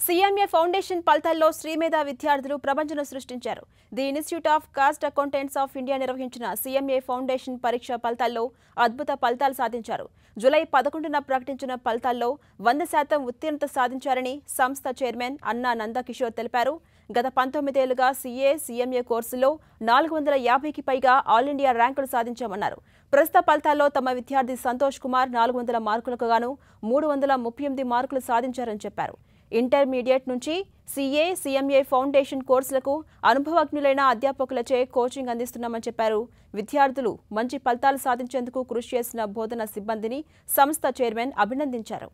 సీఎంఏ foundation ఫలితాల్లో శ్రీమేధ విద్యార్థులు ప్రపంచం సృష్టించారు. The institute of cost accountants of India నిర్వహించిన సీఎంఏ ఫౌండేషన్ పరీక్ష ఫలితాల్లో అద్భుత ఫలితాలు సాధించారు. జూలై 11న ప్రకటించిన ఫలితాల్లో 100% ఉత్తీర్ణత సాధించారని సంస్థ చైర్మన్ అన్నా నందకిషోర్ తెలిపారు. గత 19 ఏళ్లుగా సీఎంఏ కోర్సులో 450కి పైగా ఆల్ ఇండియా ర్యాంకులు సాధించామన్నారు. ప్రస్తుత ఫలితాల్లో తమ విద్యార్థి సంతోష్ కుమార్ 400 మార్కులకు గాను 338 మార్కులు సాధించారని చెప్పారు. ఇంటర్మీడియట్ నుంచి సీఎంఏ ఫౌండేషన్ కోర్సులకు అనుభవజ్ఞులైన అధ్యాపకులచే కోచింగ్ అందిస్తున్నామని చెప్పారు. విద్యార్థులు మంచి ఫలితాలు సాధించేందుకు కృషి చేసిన బోధనా సిబ్బందిని సంస్థ చైర్మన్ అభినందించారు.